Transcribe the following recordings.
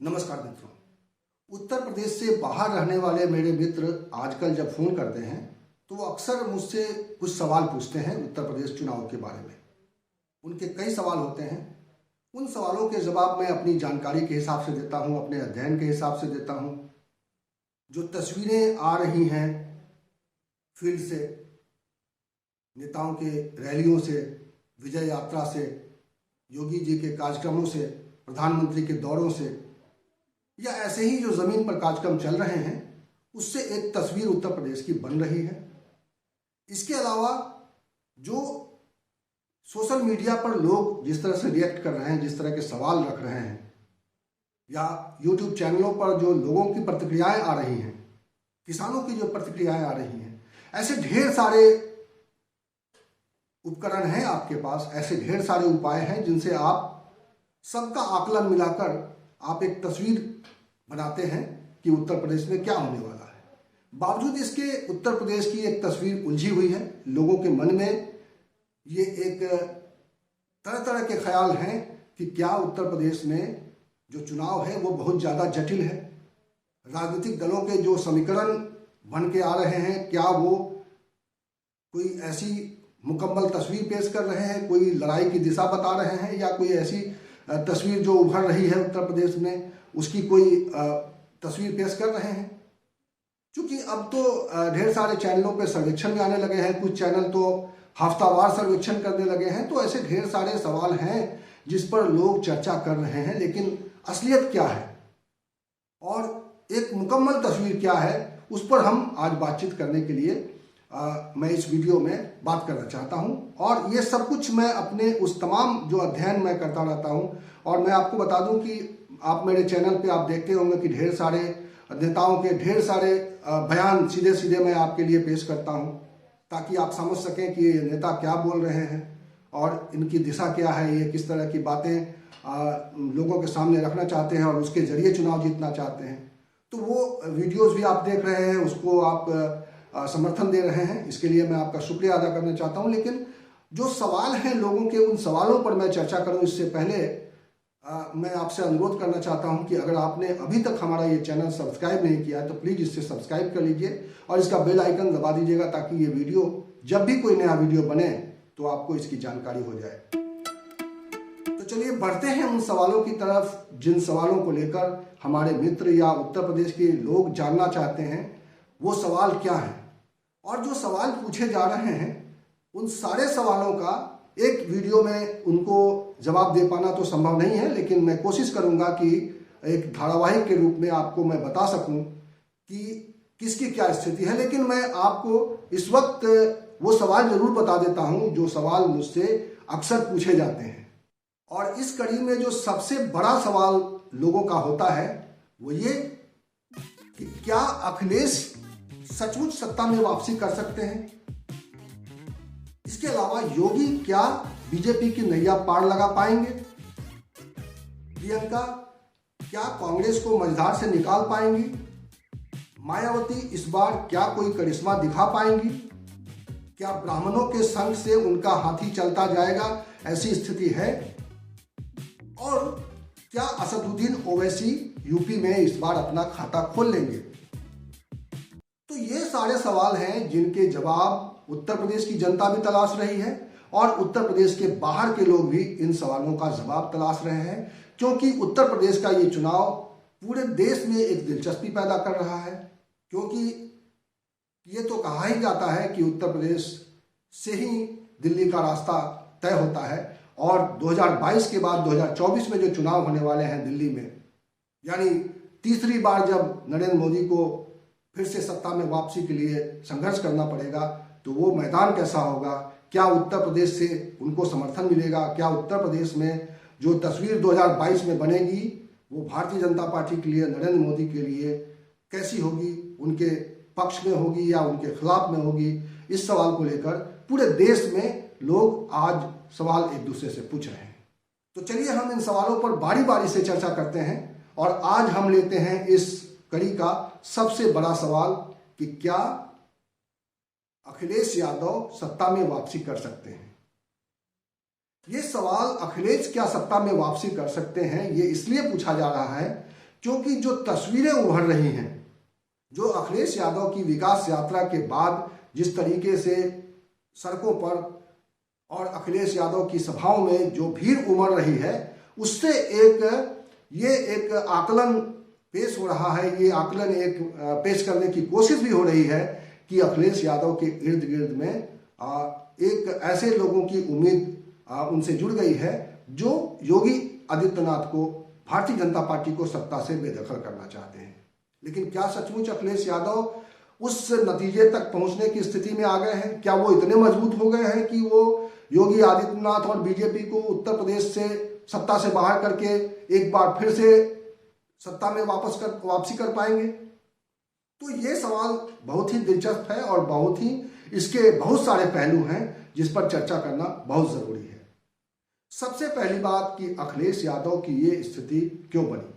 नमस्कार मित्रों। उत्तर प्रदेश से बाहर रहने वाले मेरे मित्र आजकल जब फ़ोन करते हैं तो वो अक्सर मुझसे कुछ सवाल पूछते हैं उत्तर प्रदेश चुनाव के बारे में। उनके कई सवाल होते हैं। उन सवालों के जवाब मैं अपनी जानकारी के हिसाब से देता हूँ, अपने अध्ययन के हिसाब से देता हूँ। जो तस्वीरें आ रही हैं फील्ड से, नेताओं के रैलियों से, विजय यात्रा से, योगी जी के कार्यक्रमों से, प्रधानमंत्री के दौरों से, या ऐसे ही जो ज़मीन पर कार्यक्रम चल रहे हैं, उससे एक तस्वीर उत्तर प्रदेश की बन रही है। इसके अलावा जो सोशल मीडिया पर लोग जिस तरह से रिएक्ट कर रहे हैं, जिस तरह के सवाल रख रहे हैं, या यूट्यूब चैनलों पर जो लोगों की प्रतिक्रियाएं आ रही हैं, किसानों की जो प्रतिक्रियाएं आ रही हैं, ऐसे ढेर सारे उपकरण हैं आपके पास, ऐसे ढेर सारे उपाय हैं जिनसे आप सबका आकलन मिलाकर आप एक तस्वीर बनाते हैं कि उत्तर प्रदेश में क्या होने वाला है। बावजूद इसके उत्तर प्रदेश की एक तस्वीर उलझी हुई है। लोगों के मन में ये एक तरह तरह के ख्याल हैं कि क्या उत्तर प्रदेश में जो चुनाव है वो बहुत ज़्यादा जटिल है। राजनीतिक दलों के जो समीकरण बन के आ रहे हैं, क्या वो कोई ऐसी मुकम्मल तस्वीर पेश कर रहे हैं, कोई लड़ाई की दिशा बता रहे हैं, या कोई ऐसी तस्वीर जो उभर रही है उत्तर प्रदेश में उसकी कोई तस्वीर पेश कर रहे हैं। क्योंकि अब तो ढेर सारे चैनलों पे सर्वेक्षण भी आने लगे हैं, कुछ चैनल तो हफ्तावार सर्वेक्षण करने लगे हैं। तो ऐसे ढेर सारे सवाल हैं जिस पर लोग चर्चा कर रहे हैं, लेकिन असलियत क्या है और एक मुकम्मल तस्वीर क्या है, उस पर हम आज बातचीत करने के लिए मैं इस वीडियो में बात करना चाहता हूं। और ये सब कुछ मैं अपने उस तमाम जो अध्ययन मैं करता रहता हूं, और मैं आपको बता दूं कि आप मेरे चैनल पे आप देखते होंगे कि ढेर सारे नेताओं के ढेर सारे बयान सीधे सीधे मैं आपके लिए पेश करता हूं, ताकि आप समझ सकें कि ये नेता क्या बोल रहे हैं और इनकी दिशा क्या है, ये किस तरह की बातें लोगों के सामने रखना चाहते हैं और उसके जरिए चुनाव जीतना चाहते हैं। तो वो वीडियोज़ भी आप देख रहे हैं, उसको आप समर्थन दे रहे हैं, इसके लिए मैं आपका शुक्रिया अदा करना चाहता हूं। लेकिन जो सवाल हैं लोगों के, उन सवालों पर मैं चर्चा करूं इससे पहले मैं आपसे अनुरोध करना चाहता हूं कि अगर आपने अभी तक हमारा ये चैनल सब्सक्राइब नहीं किया है तो प्लीज़ इसे सब्सक्राइब कर लीजिए और इसका बेल आइकन दबा दीजिएगा, ताकि ये वीडियो जब भी कोई नया वीडियो बने तो आपको इसकी जानकारी हो जाए। तो चलिए बढ़ते हैं उन सवालों की तरफ जिन सवालों को लेकर हमारे मित्र या उत्तर प्रदेश के लोग जानना चाहते हैं। वो सवाल क्या है और जो सवाल पूछे जा रहे हैं उन सारे सवालों का एक वीडियो में उनको जवाब दे पाना तो संभव नहीं है, लेकिन मैं कोशिश करूंगा कि एक धारावाहिक के रूप में आपको मैं बता सकूं कि किसकी क्या स्थिति है। लेकिन मैं आपको इस वक्त वो सवाल जरूर बता देता हूं जो सवाल मुझसे अक्सर पूछे जाते हैं। और इस कड़ी में जो सबसे बड़ा सवाल लोगों का होता है वो ये कि क्या अखिलेश सचमुच सत्ता में वापसी कर सकते हैं। इसके अलावा योगी क्या बीजेपी की नैया पार लगा पाएंगे। प्रियंका क्या कांग्रेस को मझधार से निकाल पाएंगी। मायावती इस बार क्या कोई करिश्मा दिखा पाएंगी। क्या ब्राह्मणों के संग से उनका हाथी चलता जाएगा, ऐसी स्थिति है। और क्या असदुद्दीन ओवैसी यूपी में इस बार अपना खाता खोल लेंगे। तो ये सारे सवाल हैं जिनके जवाब उत्तर प्रदेश की जनता भी तलाश रही है और उत्तर प्रदेश के बाहर के लोग भी इन सवालों का जवाब तलाश रहे हैं, क्योंकि उत्तर प्रदेश का ये चुनाव पूरे देश में एक दिलचस्पी पैदा कर रहा है। क्योंकि ये तो कहा ही जाता है कि उत्तर प्रदेश से ही दिल्ली का रास्ता तय होता है, और 2022 के बाद 2024 में जो चुनाव होने वाले हैं दिल्ली में, यानी तीसरी बार जब नरेंद्र मोदी को फिर से सत्ता में वापसी के लिए संघर्ष करना पड़ेगा, तो वो मैदान कैसा होगा। क्या उत्तर प्रदेश से उनको समर्थन मिलेगा। क्या उत्तर प्रदेश में जो तस्वीर 2022 में बनेगी वो भारतीय जनता पार्टी के लिए, नरेंद्र मोदी के लिए कैसी होगी, उनके पक्ष में होगी या उनके खिलाफ में होगी। इस सवाल को लेकर पूरे देश में लोग आज सवाल एक दूसरे से पूछ रहे हैं। तो चलिए हम इन सवालों पर बारी बारी से चर्चा करते हैं। और आज हम लेते हैं इस कड़ी का सबसे बड़ा सवाल कि क्या अखिलेश यादव सत्ता में वापसी कर सकते हैं। ये सवाल अखिलेश क्या सत्ता में वापसी कर सकते हैं, ये इसलिए पूछा जा रहा है क्योंकि जो तस्वीरें उभर रही हैं, जो अखिलेश यादव की विकास यात्रा के बाद जिस तरीके से सड़कों पर और अखिलेश यादव की सभाओं में जो भीड़ उमड़ रही है, उससे एक आकलन पेश हो रहा है। ये आकलन एक पेश करने की कोशिश भी हो रही है कि अखिलेश यादव के इर्द गिर्द में एक ऐसे लोगों की उम्मीद उनसे जुड़ गई है जो योगी आदित्यनाथ को, भारतीय जनता पार्टी को सत्ता से बेदखल करना चाहते हैं। लेकिन क्या सचमुच अखिलेश यादव उस नतीजे तक पहुंचने की स्थिति में आ गए हैं? क्या वो इतने मजबूत हो गए हैं कि वो योगी आदित्यनाथ और बीजेपी को उत्तर प्रदेश से सत्ता से बाहर करके एक बार फिर से सत्ता में वापसी कर पाएंगे? तो ये सवाल बहुत ही दिलचस्प है और इसके बहुत सारे पहलू हैं जिस पर चर्चा करना बहुत जरूरी है। सबसे पहली बात कि अखिलेश यादव की ये स्थिति क्यों बनी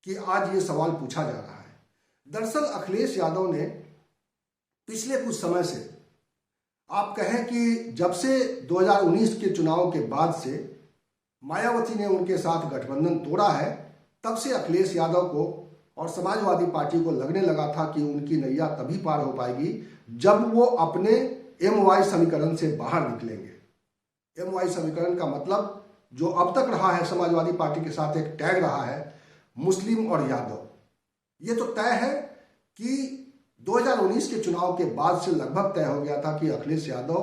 कि आज ये सवाल पूछा जा रहा है। दरअसल अखिलेश यादव ने पिछले कुछ समय से, आप कहें कि जब से 2019 के चुनाव के बाद से मायावती ने उनके साथ गठबंधन तोड़ा है, तब से अखिलेश यादव को और समाजवादी पार्टी को लगने लगा था कि उनकी नैया तभी पार हो पाएगी जब वो अपने MY समीकरण से बाहर निकलेंगे। MY समीकरण का मतलब जो अब तक रहा है समाजवादी पार्टी के साथ एक टैग रहा है, मुस्लिम और यादव। ये तो तय है कि 2019 के चुनाव के बाद से लगभग तय हो गया था कि अखिलेश यादव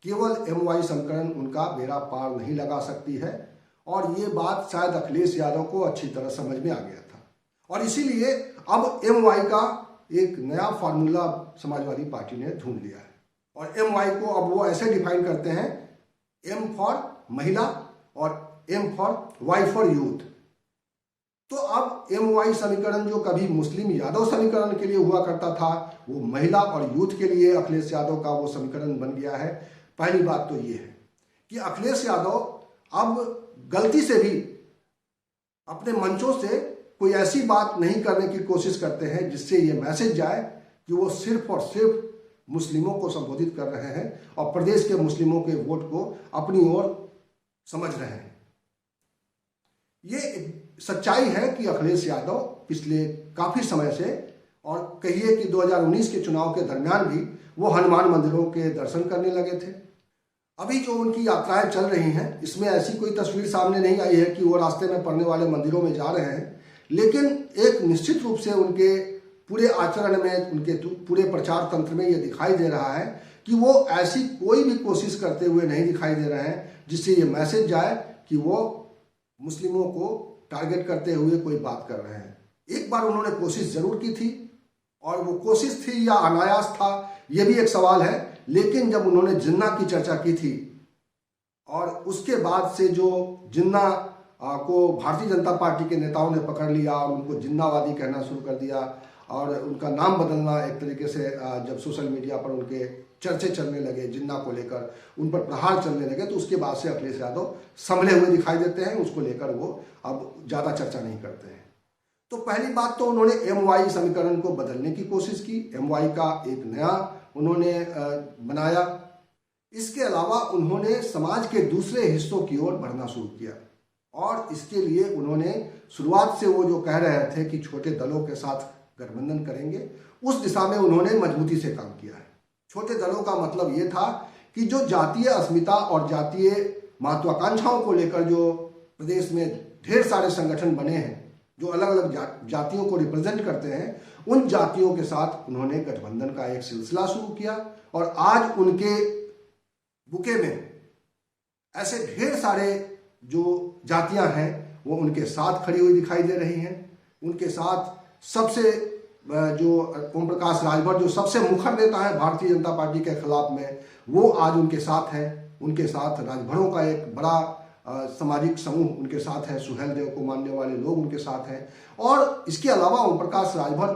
केवल MY समीकरण उनका बेड़ा पार नहीं लगा सकती है, और ये बात शायद अखिलेश यादव को अच्छी तरह समझ में आ गया था। और इसीलिए अब MY का एक नया फार्मूला समाजवादी पार्टी ने ढूंढ लिया है, और MY को अब वो ऐसे डिफाइन करते हैं, M फॉर महिला और M for Y for youth. तो अब MY समीकरण जो कभी मुस्लिम यादव समीकरण के लिए हुआ करता था, वो महिला और यूथ के लिए अखिलेश यादव का वो समीकरण बन गया है। पहली बात तो ये है कि अखिलेश यादव अब गलती से भी अपने मंचों से कोई ऐसी बात नहीं करने की कोशिश करते हैं जिससे ये मैसेज जाए कि वो सिर्फ और सिर्फ मुस्लिमों को संबोधित कर रहे हैं और प्रदेश के मुस्लिमों के वोट को अपनी ओर समझ रहे हैं। ये सच्चाई है कि अखिलेश यादव पिछले काफी समय से, और कहिए कि 2019 के चुनाव के दरमियान भी, वो हनुमान मंदिरों के दर्शन करने लगे थे। अभी जो उनकी यात्राएं चल रही हैं, इसमें ऐसी कोई तस्वीर सामने नहीं आई है कि वो रास्ते में पड़ने वाले मंदिरों में जा रहे हैं, लेकिन एक निश्चित रूप से उनके पूरे आचरण में, उनके पूरे प्रचार तंत्र में ये दिखाई दे रहा है कि वो ऐसी कोई भी कोशिश करते हुए नहीं दिखाई दे रहे हैं जिससे ये मैसेज जाए कि वो मुस्लिमों को टारगेट करते हुए कोई बात कर रहे हैं। एक बार उन्होंने कोशिश जरूर की थी, और वो कोशिश थी या अनायास था, ये भी एक सवाल है। लेकिन जब उन्होंने जिन्ना की चर्चा की थी, और उसके बाद से जो जिन्ना को भारतीय जनता पार्टी के नेताओं ने पकड़ लिया और उनको जिन्नावादी कहना शुरू कर दिया, और उनका नाम बदलना एक तरीके से, जब सोशल मीडिया पर उनके चर्चे चलने लगे, जिन्ना को लेकर उन पर प्रहार चलने लगे, तो उसके बाद से अखिलेश यादव संभले हुए दिखाई देते हैं। उसको लेकर वो अब ज़्यादा चर्चा नहीं करते हैं। तो पहली बात तो उन्होंने MY समीकरण को बदलने की कोशिश की, MY का एक नया उन्होंने बनाया। इसके अलावा उन्होंने समाज के दूसरे हिस्सों की ओर बढ़ना शुरू किया, और इसके लिए उन्होंने शुरुआत से वो जो कह रहे थे कि छोटे दलों के साथ गठबंधन करेंगे, उस दिशा में उन्होंने मजबूती से काम किया है। छोटे दलों का मतलब ये था कि जो जातीय अस्मिता और जातीय महत्वाकांक्षाओं को लेकर जो प्रदेश में ढेर सारे संगठन बने हैं, जो अलग अलग जातियों को रिप्रेजेंट करते हैं, उन जातियों के साथ उन्होंने गठबंधन का एक सिलसिला शुरू किया। और आज उनके बुके में ऐसे ढेर सारे जो जातियां हैं वो उनके साथ खड़ी हुई दिखाई दे रही हैं। उनके साथ सबसे जो ओम प्रकाश राजभर, जो सबसे मुखर नेता है भारतीय जनता पार्टी के खिलाफ में, वो आज उनके साथ हैं। उनके साथ राजभरों का एक बड़ा सामाजिक समूह उनके साथ है, सुहेल देव को मानने वाले लोग उनके साथ हैं। और इसके अलावा ओम प्रकाश राजभर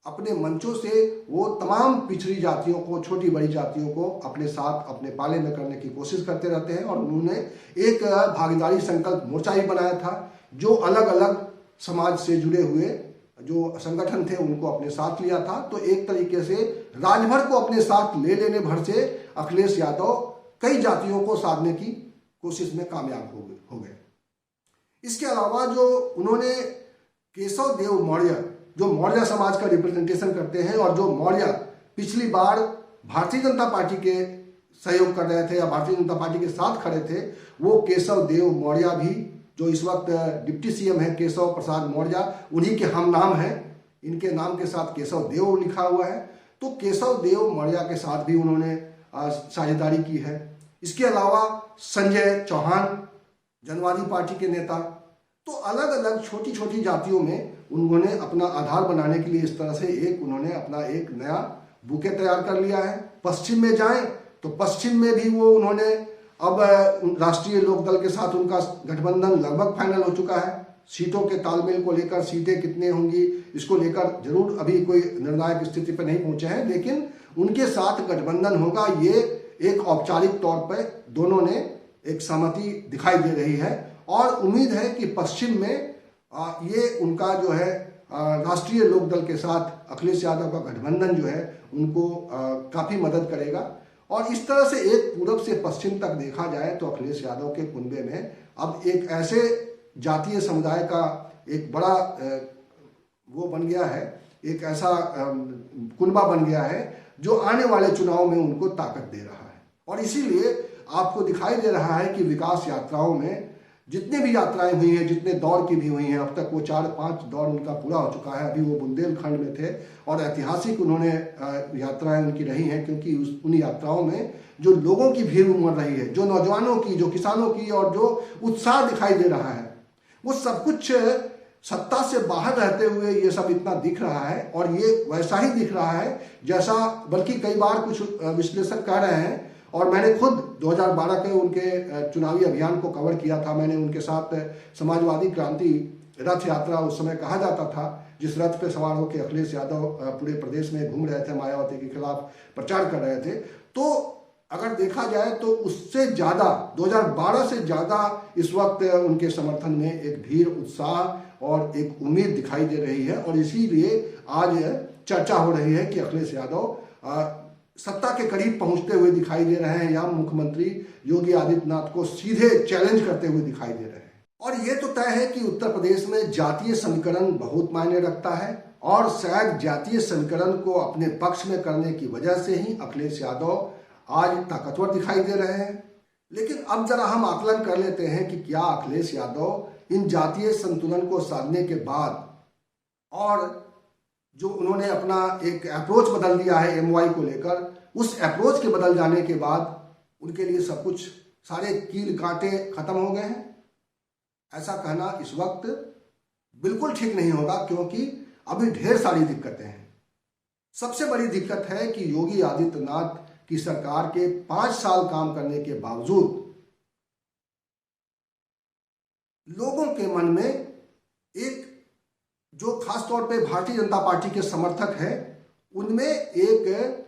अपने मंचों से वो तमाम पिछड़ी जातियों को, छोटी बड़ी जातियों को अपने साथ, अपने पाले में करने की कोशिश करते रहते हैं। और उन्होंने एक भागीदारी संकल्प मोर्चा ही बनाया था, जो अलग अलग समाज से जुड़े हुए जो संगठन थे उनको अपने साथ लिया था। तो एक तरीके से राजभर को अपने साथ ले लेने भर से अखिलेश यादव कई जातियों को साधने की कोशिश में कामयाब हो गए। इसके अलावा जो उन्होंने केशव देव मौर्य जो मौर्य समाज का रिप्रेजेंटेशन करते हैं और जो मौर्य पिछली बार भारतीय जनता पार्टी के सहयोग कर रहे थे या भारतीय जनता पार्टी के साथ खड़े थे, वो केशव देव मौर्य भी, जो इस वक्त डिप्टी सीएम है केशव प्रसाद मौर्य, उन्हीं के हम नाम हैं। इनके नाम के साथ केशव देव लिखा हुआ है, तो केशव देव मौर्य के साथ भी उन्होंने साझेदारी की है। इसके अलावा संजय चौहान जनवादी पार्टी के नेता, तो अलग अलग छोटी छोटी जातियों में उन्होंने अपना आधार बनाने के लिए इस तरह से उन्होंने अपना एक नया बुके तैयार कर लिया है। पश्चिम में जाएं तो पश्चिम में भी वो उन्होंने अब राष्ट्रीय लोकदल के साथ उनका गठबंधन लगभग फाइनल हो चुका है। सीटों के तालमेल को लेकर, सीटें कितने होंगी इसको लेकर जरूर अभी कोई निर्णायक स्थिति पर नहीं पहुंचे हैं, लेकिन उनके साथ गठबंधन होगा, ये एक औपचारिक तौर पर दोनों ने एक सहमति दिखाई दे रही है। और उम्मीद है कि पश्चिम में ये उनका जो है राष्ट्रीय लोकदल के साथ अखिलेश यादव का गठबंधन जो है उनको काफ़ी मदद करेगा। और इस तरह से एक पूरब से पश्चिम तक देखा जाए तो अखिलेश यादव के कुनबे में अब एक ऐसे जातीय समुदाय का एक बड़ा वो बन गया है, एक ऐसा कुनबा बन गया है जो आने वाले चुनाव में उनको ताकत दे रहा है। और इसीलिए आपको दिखाई दे रहा है कि विकास यात्राओं में जितने भी यात्राएं हुई हैं, जितने दौर की भी हुई हैं, अब तक वो 4-5 दौर उनका पूरा हो चुका है। अभी वो बुंदेलखंड में थे और ऐतिहासिक उन्होंने यात्राएं उनकी रही हैं, क्योंकि उन यात्राओं में जो लोगों की भीड़ उमड़ रही है, जो नौजवानों की, जो किसानों की, और जो उत्साह दिखाई दे रहा है, वो सब कुछ सत्ता से बाहर रहते हुए ये सब इतना दिख रहा है। और ये वैसा ही दिख रहा है जैसा, बल्कि कई बार कुछ विश्लेषक कह रहे हैं, और मैंने खुद 2012 के उनके चुनावी अभियान को कवर किया था। मैंने उनके साथ समाजवादी क्रांति रथ यात्रा उस समय कहा जाता था, जिस रथ पे सवार होकर अखिलेश यादव पूरे प्रदेश में घूम रहे थे, मायावती के खिलाफ प्रचार कर रहे थे। तो अगर देखा जाए तो उससे ज़्यादा 2012 से ज़्यादा इस वक्त उनके समर्थन में एक भीड़, उत्साह और एक उम्मीद दिखाई दे रही है। और इसीलिए आज चर्चा हो रही है कि अखिलेश यादव सत्ता के करीब पहुंचते हुए दिखाई दे रहे हैं, या मुख्यमंत्री योगी आदित्यनाथ को सीधे चैलेंज करते हुए दिखाई दे रहे हैं। और ये तो तय है कि उत्तर प्रदेश में जातीय समीकरण बहुत मायने रखता है, और शायद जातीय समीकरण को अपने पक्ष में करने की वजह से ही अखिलेश यादव आज ताकतवर दिखाई दे रहे हैं। लेकिन अब जरा हम आकलन कर लेते हैं कि क्या अखिलेश यादव इन जातीय संतुलन को साधने के बाद, और जो उन्होंने अपना एक अप्रोच बदल दिया है MY को लेकर, उस अप्रोच के बदल जाने के बाद उनके लिए सब कुछ, सारे कील कांटे खत्म हो गए हैं, ऐसा कहना इस वक्त बिल्कुल ठीक नहीं होगा, क्योंकि अभी ढेर सारी दिक्कतें हैं। सबसे बड़ी दिक्कत है कि योगी आदित्यनाथ की सरकार के 5 साल काम करने के बावजूद लोगों के मन में एक, जो खास तौर पे भारतीय जनता पार्टी के समर्थक हैं, उनमें एक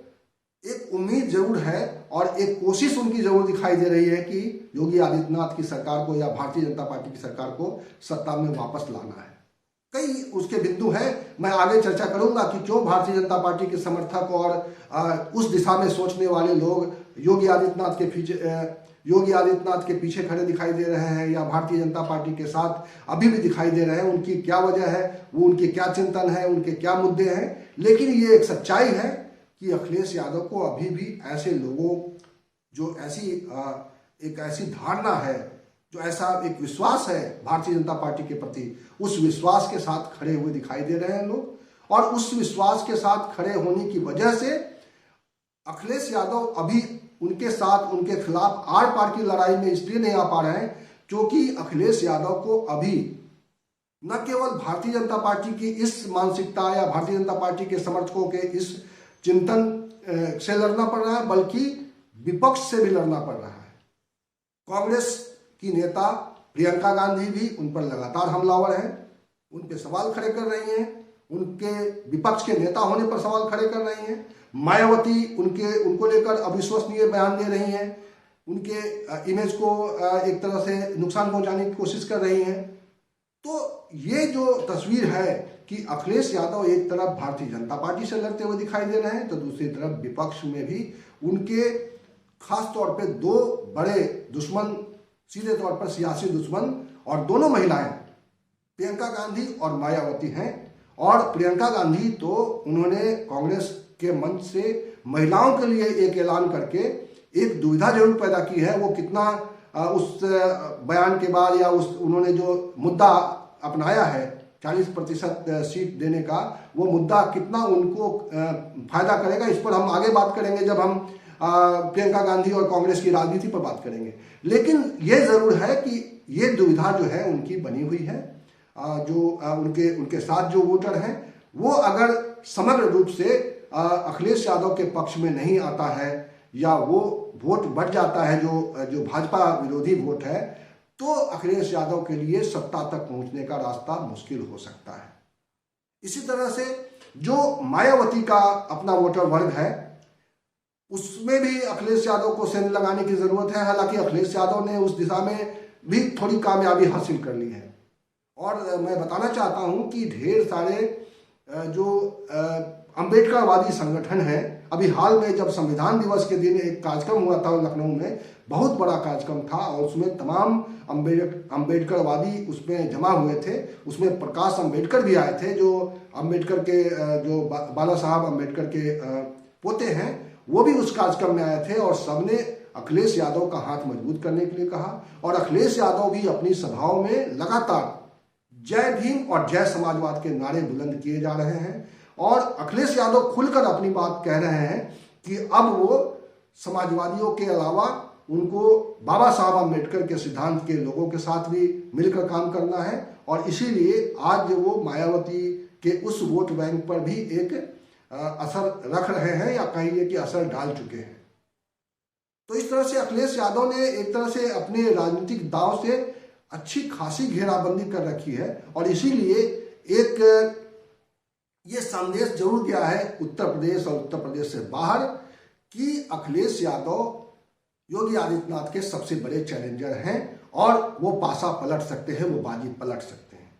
उम्मीद जरूर है और एक कोशिश उनकी जरूर दिखाई दे रही है कि योगी आदित्यनाथ की सरकार को या भारतीय जनता पार्टी की सरकार को सत्ता में वापस लाना है। कई उसके बिंदु हैं, मैं आगे चर्चा करूंगा कि क्यों भारतीय जनता पार्टी के समर्थक और उस दिशा में सोचने वाले लोग योगी आदित्यनाथ के पीछे खड़े दिखाई दे रहे हैं, या भारतीय जनता पार्टी के साथ अभी भी दिखाई दे रहे हैं। उनकी क्या वजह है, वो उनके क्या चिंतन है, उनके क्या मुद्दे हैं। लेकिन ये एक सच्चाई है कि अखिलेश यादव को अभी भी ऐसे लोगों, जो एक ऐसी धारणा है, जो ऐसा एक विश्वास है भारतीय जनता पार्टी के प्रति, उस विश्वास के साथ खड़े हुए दिखाई दे रहे हैं लोग। और उस विश्वास के साथ खड़े होने की वजह से अखिलेश यादव अभी उनके साथ, उनके खिलाफ आर पार की लड़ाई में इसलिए नहीं आ पा रहे हैं क्योंकि अखिलेश यादव को अभी न केवल भारतीय जनता पार्टी की इस मानसिकता या भारतीय जनता पार्टी के समर्थकों के इस चिंतन से लड़ना पड़ रहा है, बल्कि विपक्ष से भी लड़ना पड़ रहा है। कांग्रेस की नेता प्रियंका गांधी भी उन पर लगातार हमलावर हैं, उन पे सवाल खड़े कर रही हैं, उनके विपक्ष के नेता होने पर सवाल खड़े कर रही हैं। मायावती उनको लेकर अविश्वसनीय बयान दे रही हैं, उनके इमेज को एक तरह से नुकसान पहुंचाने की कोशिश कर रही हैं। तो ये जो तस्वीर है कि अखिलेश यादव एक तरफ भारतीय जनता पार्टी से लड़ते हुए दिखाई दे रहे हैं, तो दूसरी तरफ विपक्ष में भी उनके खास तौर पे 2 बड़े दुश्मन, सीधे तौर पर सियासी दुश्मन, और दोनों महिलाएं, प्रियंका गांधी और मायावती हैं। और प्रियंका गांधी तो उन्होंने कांग्रेस के मंच से महिलाओं के लिए एक ऐलान करके एक दुविधा जरूर पैदा की है। वो कितना उस बयान के बाद या उस उन्होंने जो मुद्दा अपनाया है 40% सीट देने का, वो मुद्दा कितना उनको फायदा करेगा, इस पर हम आगे बात करेंगे जब हम प्रियंका गांधी और कांग्रेस की राजनीति पर बात करेंगे। लेकिन ये जरूर है कि ये दुविधा जो है उनकी बनी हुई है। जो उनके साथ जो वोटर हैं वो अगर समग्र रूप से अखिलेश यादव के पक्ष में नहीं आता है या वो वोट बढ़ जाता है जो भाजपा विरोधी वोट है, तो अखिलेश यादव के लिए सत्ता तक पहुंचने का रास्ता मुश्किल हो सकता है। इसी तरह से जो मायावती का अपना वोटर वर्ग है उसमें भी अखिलेश यादव को सेंध लगाने की जरूरत है। हालांकि अखिलेश यादव ने उस दिशा में भी थोड़ी कामयाबी हासिल कर ली है। और मैं बताना चाहता हूं कि ढेर सारे जो अंबेडकरवादी संगठन हैं, अभी हाल में जब संविधान दिवस के दिन एक कार्यक्रम हुआ था लखनऊ में, बहुत बड़ा कार्यक्रम था और उसमें तमाम अंबेडकरवादी उसमें जमा हुए थे। उसमें प्रकाश अंबेडकर भी आए थे, जो अंबेडकर के जो बाला साहब अंबेडकर के पोते हैं, वो भी उस कार्यक्रम में आए थे और सबने अखिलेश यादव का हाथ मजबूत करने के लिए कहा। और अखिलेश यादव भी अपनी सभाओं में लगातार जय भीम और जय समाजवाद के नारे बुलंद किए जा रहे हैं। और अखिलेश यादव खुलकर अपनी बात कह रहे हैं कि अब वो समाजवादियों के अलावा उनको बाबा साहब अम्बेडकर के सिद्धांत के लोगों के साथ भी मिलकर काम करना है। और इसीलिए आज वो मायावती के उस वोट बैंक पर भी एक असर रख रहे हैं या कहिए कि असर डाल चुके हैं। तो इस तरह से अखिलेश यादव ने एक तरह से अपने राजनीतिक दांव से अच्छी खासी घेराबंदी कर रखी है। और इसीलिए एक ये संदेश जरूर गया है उत्तर प्रदेश और उत्तर प्रदेश से बाहर कि अखिलेश यादव योगी आदित्यनाथ के सबसे बड़े चैलेंजर हैं और वो पासा पलट सकते हैं, वो बाजी पलट सकते हैं।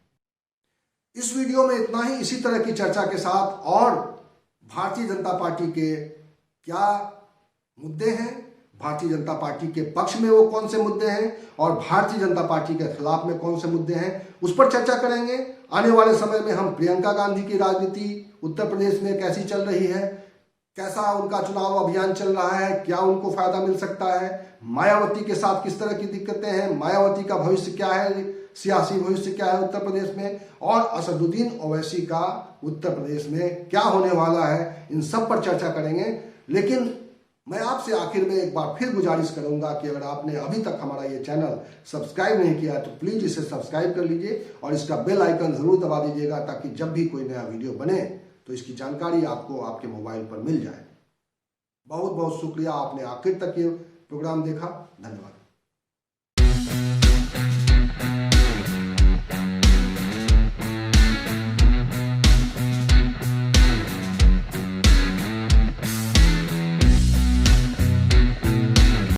इस वीडियो में इतना ही। इसी तरह की चर्चा के साथ और भारतीय जनता पार्टी के क्या मुद्दे हैं, भारतीय जनता पार्टी के पक्ष में वो कौन से मुद्दे हैं और भारतीय जनता पार्टी के खिलाफ में कौन से मुद्दे हैं, उस पर चर्चा करेंगे। आने वाले समय में हम प्रियंका गांधी की राजनीति उत्तर प्रदेश में कैसी चल रही है, कैसा उनका चुनाव अभियान चल रहा है, क्या उनको फायदा मिल सकता है, मायावती के साथ किस तरह की दिक्कतें हैं, मायावती का भविष्य क्या है, सियासी भविष्य क्या है उत्तर प्रदेश में, और असदुद्दीन ओवैसी का उत्तर प्रदेश में क्या होने वाला है, इन सब पर चर्चा करेंगे। लेकिन मैं आपसे आखिर में एक बार फिर गुजारिश करूंगा कि अगर आपने अभी तक हमारा ये चैनल सब्सक्राइब नहीं किया तो प्लीज इसे सब्सक्राइब कर लीजिए और इसका बेल आइकन जरूर दबा दीजिएगा ताकि जब भी कोई नया वीडियो बने तो इसकी जानकारी आपको आपके मोबाइल पर मिल जाए। बहुत बहुत शुक्रिया, आपने आखिर तक ये प्रोग्राम देखा। धन्यवाद।